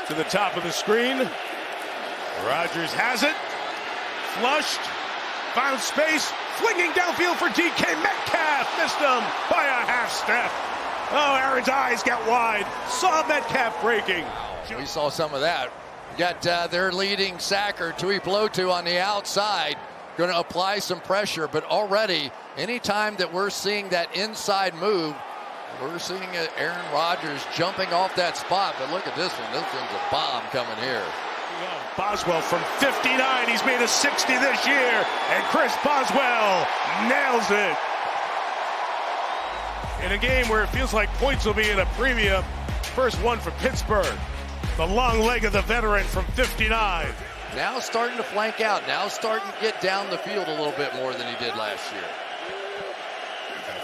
to the top of the screen. Rodgers has it. Flushed. Found space. Flinging downfield for DK Metcalf. Missed him by a half step. Oh, Aaron's eyes got wide. Saw Metcalf breaking. We saw some of that. Got their leading sacker, Tui Pelotu, on the outside. Going to apply some pressure, but already, anytime that we're seeing that inside move, we're seeing Aaron Rodgers jumping off that spot. But look at this one. This one's a bomb coming here. Boswell from 59. He's made a 60 this year. And Chris Boswell nails it. In a game where it feels like points will be in a premium. First one for Pittsburgh. The long leg of the veteran from 59. Now starting to flank out. Now starting to get down the field a little bit more than he did last year.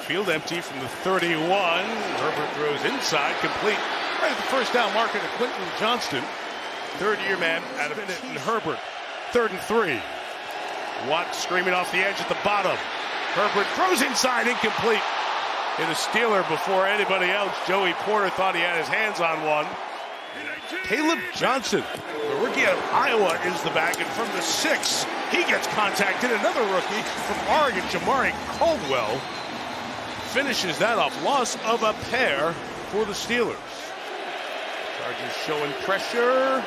Field empty from the 31. Herbert throws inside, complete. Right at the first down marker to Quentin Johnston. Third-year man out of it, and Herbert. 3rd and 3. Watt screaming off the edge at the bottom. Herbert throws inside, incomplete. Hit a Steeler before anybody else. Joey Porter thought he had his hands on one. Caleb Johnson, the rookie out of Iowa, is the back, and from the 6, he gets contacted. Another rookie from Oregon, Jamari Caldwell, finishes that off. Loss of a pair for the Steelers. Chargers showing pressure.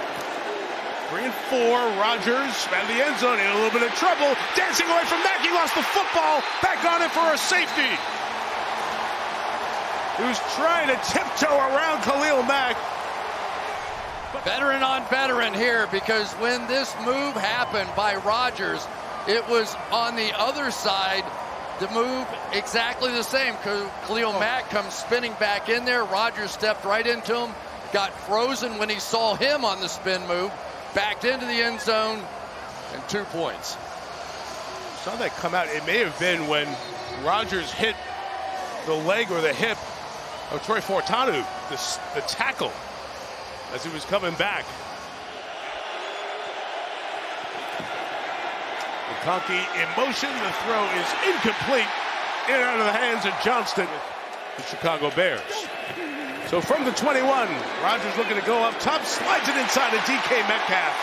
3 and 4. Rodgers out of the end zone in a little bit of trouble. Dancing away from Mack. He lost the football. Back on it for a safety. Who's trying to tiptoe around Khalil Mack. Veteran on veteran here, because when this move happened by Rodgers, it was on the other side. The move exactly the same. Khalil Mack comes spinning back in there. Rodgers stepped right into him, got frozen when he saw him on the spin move, backed into the end zone, and 2 points. Saw that come out. It may have been when Rodgers hit the leg or the hip of Troy Fortanu, the tackle, as he was coming back. McConkey in motion. The throw is incomplete. In and out of the hands of Johnston, the Chicago Bears. So from the 21, Rodgers looking to go up top, slides it inside of DK Metcalf.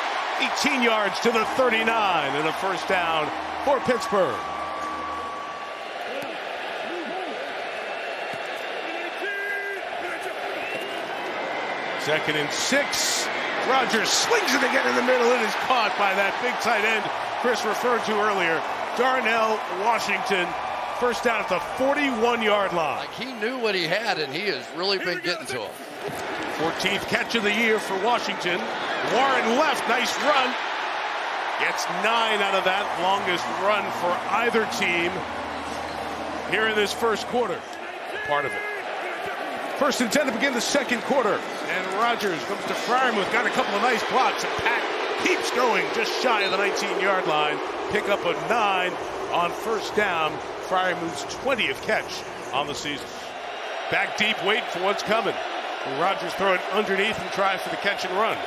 18 yards to the 39, and a first down for Pittsburgh. Second and 6. Rodgers slings it again in the middle. It is caught by that big tight end Chris referred to earlier, Darnell Washington. First down at the 41-yard line. Like he knew what he had, and he has really been getting to him. 14th catch of the year for Washington. Warren left, nice run. Gets 9 out of that, longest run for either team here in this first quarter. Part of it. 1st and 10 to begin the second quarter. And Rodgers comes to Freiermuth, got a couple of nice blocks, and Pack keeps going just shy of the 19-yard line. Pick up a 9 on first down. Freiermuth's 20th catch on the season. Back deep, wait for what's coming. Rodgers throw it underneath and try for the catch and run.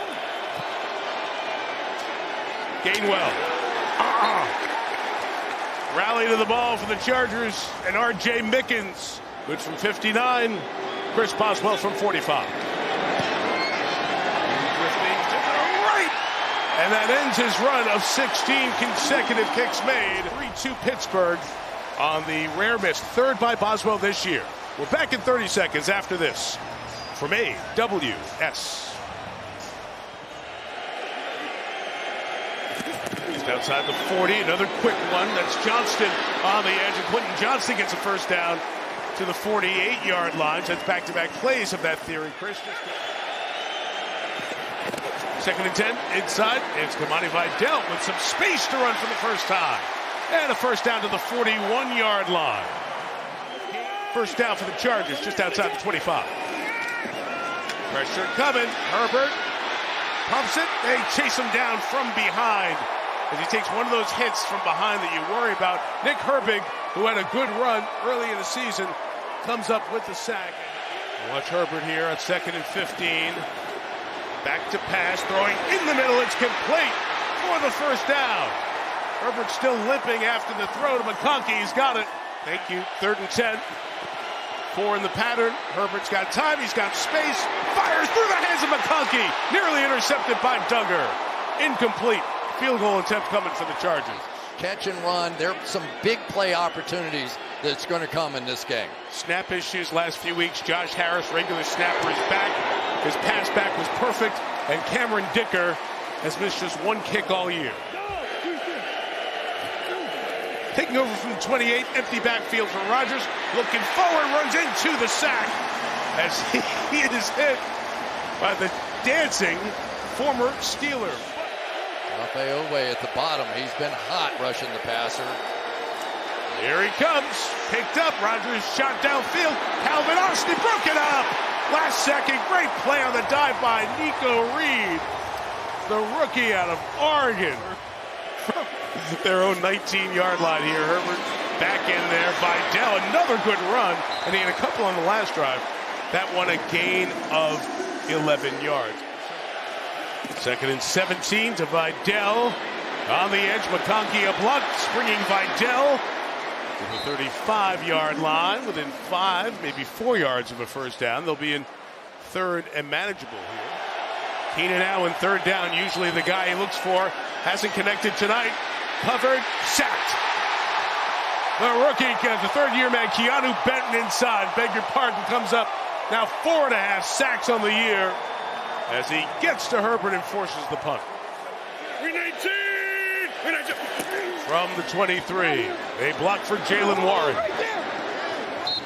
Gainwell. Rally to the ball for the Chargers, and R.J. Mickens. Good from 59. Chris Boswell from 45. Drifting to the right. And that ends his run of 16 consecutive kicks made. 3-2 Pittsburgh on the rare miss. 3rd by Boswell this year. We're back in 30 seconds after this from AWS. Just outside the 40. Another quick one. That's Johnston on the edge. And Quentin Johnston gets a first down to the 48-yard line. That's back-to-back plays of that theory. Chris. 2nd and 10 inside. It's Kamani Vidal with some space to run for the first time. And a first down to the 41-yard line. First down for the Chargers just outside the 25. Pressure coming. Herbert pumps it. They chase him down from behind as he takes one of those hits from behind that you worry about. Nick Herbig, who had a good run early in the season, comes up with the sack. Watch Herbert here on 2nd and 15. Back to pass, throwing in the middle. It's complete for the first down. Herbert still limping after the throw to McConkey. He's got it. Thank you. 3rd and 10. 4 in the pattern. Herbert's got time. He's got space. Fires through the hands of McConkey. Nearly intercepted by Duggar. Incomplete. Field goal attempt coming for the Chargers. Catch and run. There are some big play opportunities that's going to come in this game. Snap issues last few weeks. Josh Harris, regular snapper, is back. His pass back was perfect. And Cameron Dicker has missed just 1 kick all year. Taking over from the 28, empty backfield for Rodgers. Looking forward, runs into the sack as he is hit by the dancing former Steeler. Rafael at the bottom. He's been hot rushing the passer. Here he comes. Picked up. Rodgers shot downfield. Calvin Austin broke it up. Last second, great play on the dive by Nico Reed, the rookie out of Oregon. Their own 19-yard line here. Herbert back in there. Vidal, another good run. And he had a couple on the last drive. That one a gain of 11 yards. 2nd and 17 to Vidal. On the edge, McConkey a block. Springing Vidal to the 35-yard line. Within 5, maybe 4 yards of a first down. They'll be in 3rd and manageable here. Keenan Allen, 3rd down. Usually the guy he looks for. Hasn't connected tonight. Covered, sacked. The rookie, the 3rd-year man, Keanu Benton inside. Beg your pardon, comes up now 4.5 sacks on the year as he gets to Herbert and forces the punt. From the 23, a block for Jalen Warren.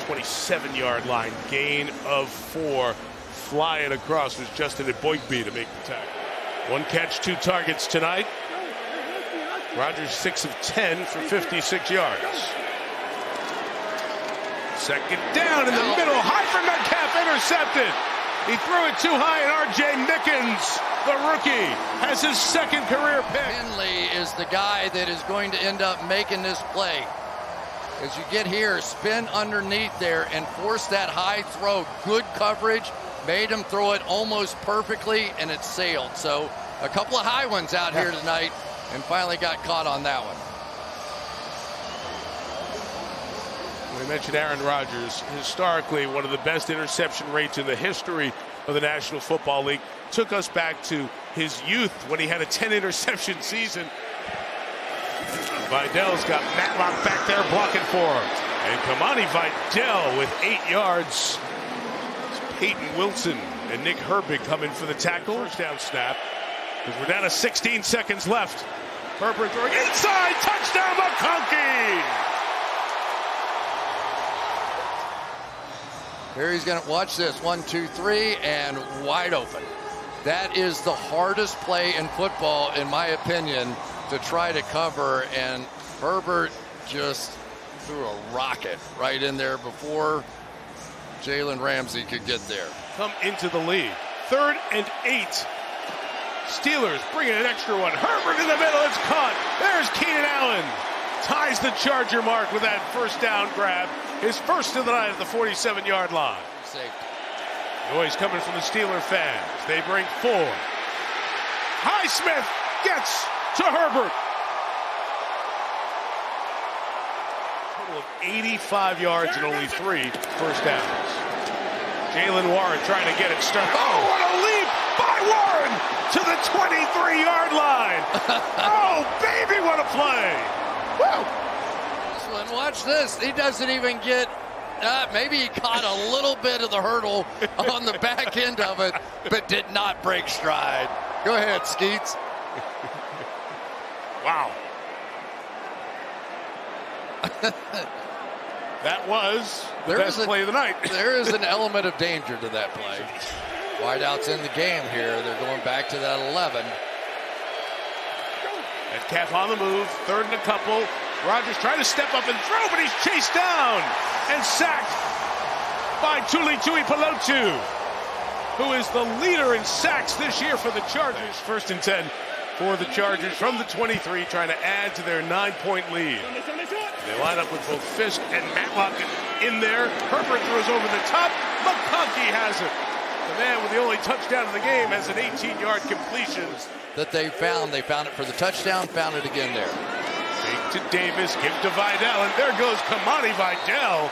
27-yard line, gain of 4. Flying across was Justin Eboigbe to make the tackle. 1 catch, 2 targets tonight. Rodgers 6 of 10 for 56 yards. 2nd down in the middle. High for Metcalf, intercepted. He threw it too high, and R.J. Mickens, the rookie, has his 2nd career pick. Finley is the guy that is going to end up making this play. As you get here, spin underneath there and force that high throw. Good coverage, made him throw it almost perfectly, and it sailed. So a couple of high ones out here tonight, and finally got caught on that one. We mentioned Aaron Rodgers, historically one of the best interception rates in the history of the National Football League. Took us back to his youth when he had a 10 interception season. Vidal's got Matlock back there blocking for him. And Kamani Vidal with 8 yards. It's Peyton Wilson and Nick Herbig coming for the tackle. First down snap, because we're down to 16 seconds left. Herbert throwing inside, touchdown McConkey! Here he's going to watch this. 1, 2, 3, and wide open. That is the hardest play in football, in my opinion, to try to cover, and Herbert just threw a rocket right in there before Jalen Ramsey could get there. Come into the lead. 3rd and 8. Steelers bringing an extra one. Herbert in the middle. It's caught. There's Keenan Allen. Ties the Charger mark with that first down grab. His first of the night at the 47-yard line. Safety. Noise coming from the Steeler fans. They bring 4. Highsmith gets to Herbert. Total of 85 yards and only 3 first downs. Jalen Warren trying to get it started. Oh, what a leap by Warren to the 23-yard line. Oh, baby, what a play. Woo. This one, watch this. He doesn't even get, maybe he caught a little bit of the hurdle on the back end of it, but did not break stride. Go ahead, Skeets. Wow. That was the best play of the night. There is an element of danger to that play. Wideouts in the game here. They're going back to that 11. Metcalf on the move, 3rd and a couple. Rodgers trying to step up and throw, but he's chased down and sacked by Tuli Tuipulotu, who is the leader in sacks this year for the Chargers. 1st and 10 for the Chargers from the 23, trying to add to their 9-point lead. They line up with both Fisk and Matlock in there. Herbert throws over the top. McConkey has it. The man with the only touchdown in the game has an 18-yard completion. That they found it for the touchdown, found it again there. Fake to Davis, give to Vidal, and there goes Kamani Vidal.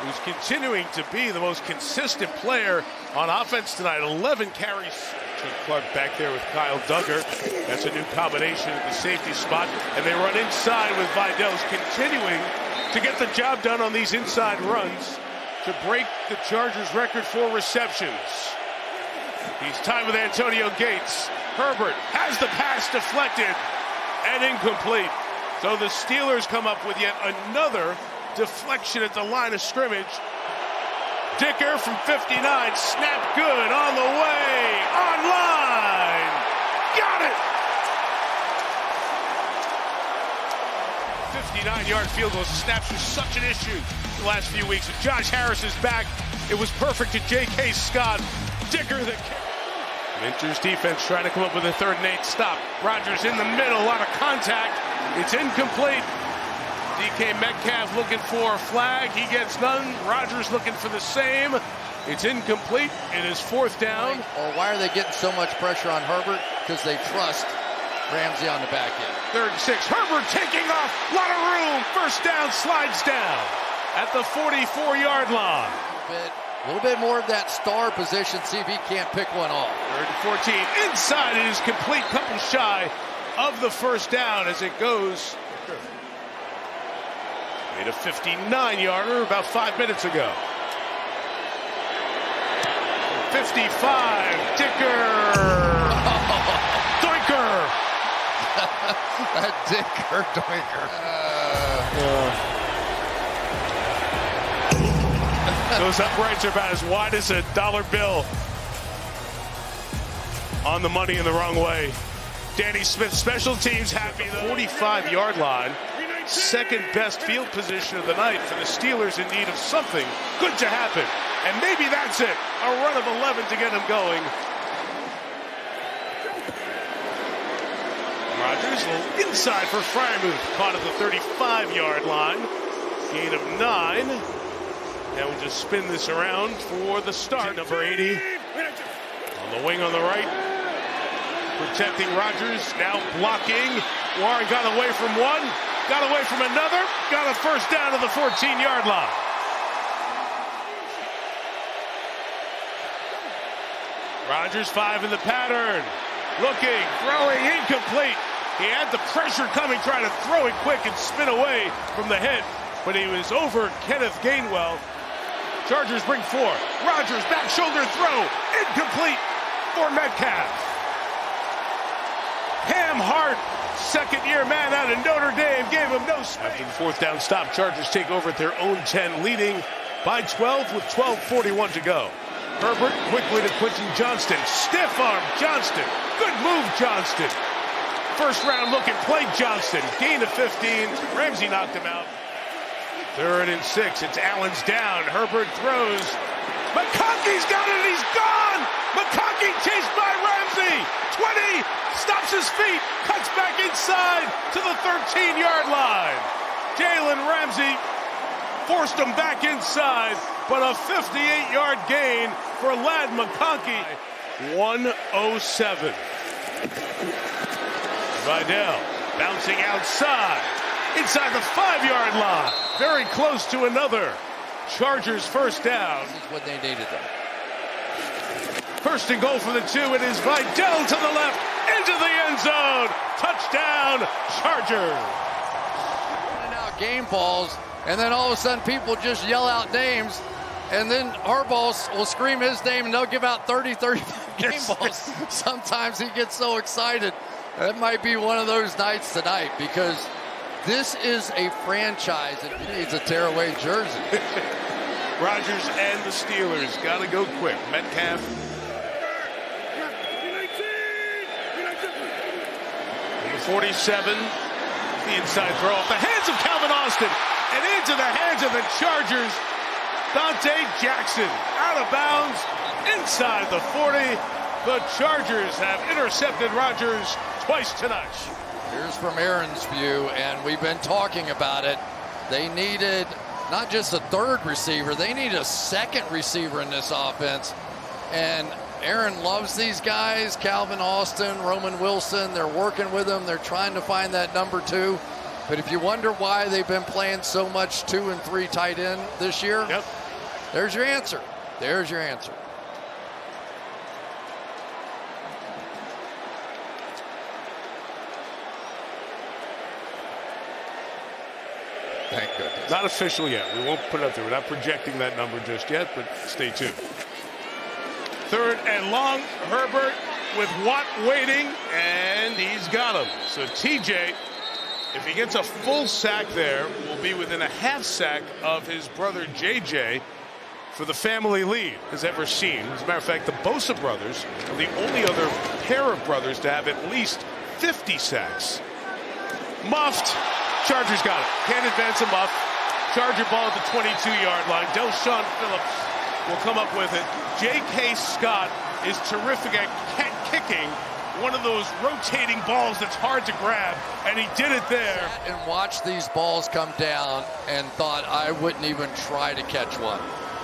who's continuing to be the most consistent player on offense tonight. 11 carries. Chuck Clark back there with Kyle Duggar. That's a new combination at the safety spot. And they run inside with Vidal's continuing to get the job done on these inside runs to break the Chargers record for receptions. He's tied with Antonio Gates. Herbert has the pass deflected and incomplete. So the Steelers come up with yet another deflection at the line of scrimmage. Dicker from 59, snap good, on the way, online, got it! 59-yard field goal. Snaps are such an issue the last few weeks. If Josh Harris is back, it was perfect to J.K. Scott. Dicker the kick. Minter's defense trying to come up with a 3rd and 8 stop. Rodgers in the middle, a lot of contact. It's incomplete. DK Metcalf looking for a flag. He gets none. Rodgers looking for the same. It's incomplete. It is 4th down. Or why are they getting so much pressure on Herbert? Because they trust Ramsey on the back end. 3rd and 6. Herbert taking off. A lot of room. 1st down, slides down at the 44-yard line. A little bit more of that star position. See if he can't pick one off. 3rd and 14. Inside, it is complete. Couple shy of the 1st down as it goes. Made a 59-yarder about 5 minutes ago. 55, Dicker. Doinker. Dicker, Doinker. Those uprights are about as wide as a dollar bill. On the money in the wrong way. Danny Smith, special teams happy. The 45-yard line. 2nd best field position of the night for the Steelers, in need of something good to happen. And maybe that's it. A run of 11 to get them going. Rodgers a little inside for Freiermuth. Caught at the 35-yard line. Gain of 9. Now we'll just spin this around for the start. Number 80 on the wing on the right. Protecting Rodgers, now blocking. Warren got away from one, got away from another, got a 1st down to the 14-yard line. Rodgers 5 in the pattern. Looking, throwing, incomplete. He had the pressure coming, trying to throw it quick and spin away from the hit, but he was over Kenneth Gainwell. Chargers bring 4. Rodgers, back shoulder throw, incomplete for Metcalf. Cam Hart, 2nd-year man out of Notre Dame, gave him no space. After the 4th down stop, Chargers take over at their own 10, leading by 12 with 12:41 to go. Herbert quickly to Quentin Johnston. Stiff arm Johnston. Good move, Johnston. 1st round looking play, Johnston. Gain of 15. Ramsey knocked him out. 3rd and 6. It's Allen's down. Herbert throws. McConkey's got it. He's gone. McConkey chased by Ramsey. 20. Stops his feet. Cuts back inside to the 13-yard line. Jalen Ramsey forced him back inside, but a 58-yard gain for Ladd McConkey. 107. Vidal bouncing outside. Inside the 5-yard line. Very close to another Chargers 1st down. This is what they needed, though. 1st and goal for the 2. It is Vidal to the left, into the end zone. Touchdown, Chargers. And out game balls, and then all of a sudden people just yell out names, and then Harbaugh will scream his name, and they'll give out 30, 35 game balls. Sometimes he gets so excited. That might be one of those nights tonight, because this is a franchise that needs a tearaway jersey. Rodgers and the Steelers got to go quick. Metcalf. Number 47. The inside throw off the hands of Calvin Austin and into the hands of the Chargers. Dante Jackson out of bounds inside the 40. The Chargers have intercepted Rodgers twice tonight. Here's from Aaron's view, and we've been talking about it. They needed not just a 3rd receiver, they need a 2nd receiver in this offense. And Aaron loves these guys, Calvin Austin, Roman Wilson. They're working with them. They're trying to find that number 2. But if you wonder why they've been playing so much 2 and 3 tight end this year, Yep. There's your answer. There's your answer. Thank goodness. Not official yet. We won't put it up there. We're not projecting that number just yet, but stay tuned. 3rd and long. Herbert with Watt waiting, and he's got him. So TJ, if he gets a full sack there, will be within a half sack of his brother JJ for the family lead has ever seen. As a matter of fact, the Bosa brothers are the only other pair of brothers to have at least 50 sacks. Muffed. Chargers got it. Can't advance a muff. Charger ball at the 22-yard line. Del'Shawn Phillips will come up with it. J.K. Scott is terrific at kicking one of those rotating balls that's hard to grab, and he did it there. And watched these balls come down and thought I wouldn't even try to catch one.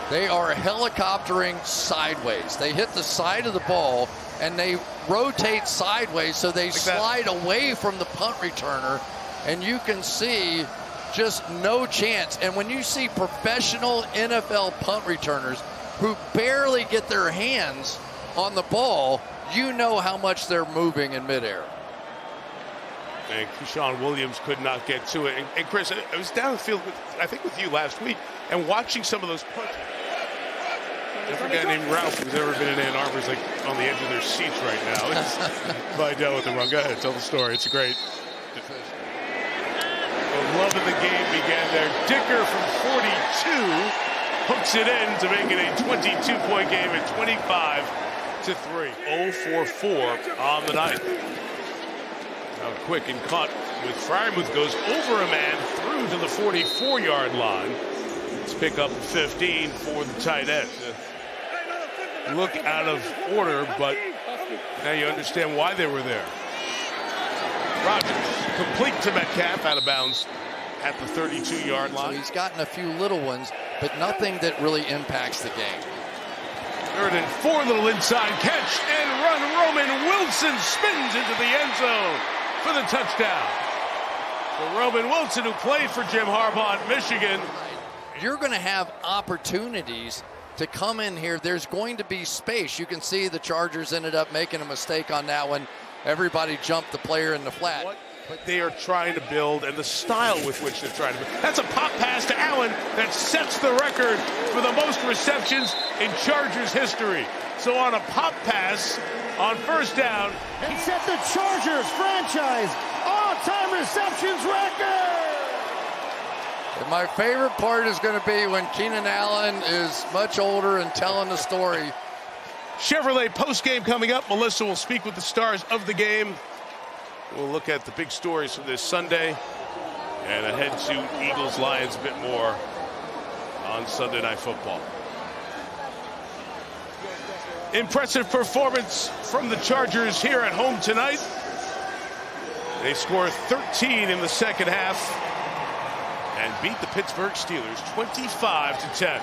They are helicoptering sideways. They hit the side of the ball, and they rotate sideways, so they slide away from the punt returner, and you can see just no chance. And when you see professional NFL punt returners who barely get their hands on the ball, you know how much they're moving in midair. And Keyshawn Williams could not get to it. And Chris, I was down the field, I think with you last week, and watching some of those punts. Never got named Ralph who's ever been in Ann Arbor is like on the edge of their seats right now. It's Vidal with the run. Go ahead, tell the story. It's a great. The love of the game began there. Dicker from 42 hooks it in to make it a 22-point game at 25-3. 0-for-4 on the night. Now quick and caught with Freiermuth goes over a man through to the 44-yard line. Let's pick up 15 for the tight end. Look out of order, but now you understand why they were there. Rodgers complete to Metcalf, out of bounds at the 32-yard line. So he's gotten a few little ones, but nothing that really impacts the game. 3rd and 4, little inside catch and run. Roman Wilson spins into the end zone for the touchdown. For Roman Wilson, who played for Jim Harbaugh at Michigan. You're going to have opportunities to come in here. There's going to be space. You can see the Chargers ended up making a mistake on that one. Everybody jumped the player in the flat. What they are trying to build and the style with which they're trying to build. That's a pop pass to Allen that sets the record for the most receptions in Chargers history. So on a pop pass on 1st down, and set the Chargers franchise all-time receptions record. And my favorite part is going to be when Keenan Allen is much older and telling the story. Chevrolet postgame coming up. Melissa will speak with the stars of the game. We'll look at the big stories from this Sunday and ahead to Eagles-Lions a bit more on Sunday Night Football. Impressive performance from the Chargers here at home tonight. They score 13 in the second half and beat the Pittsburgh Steelers 25-10.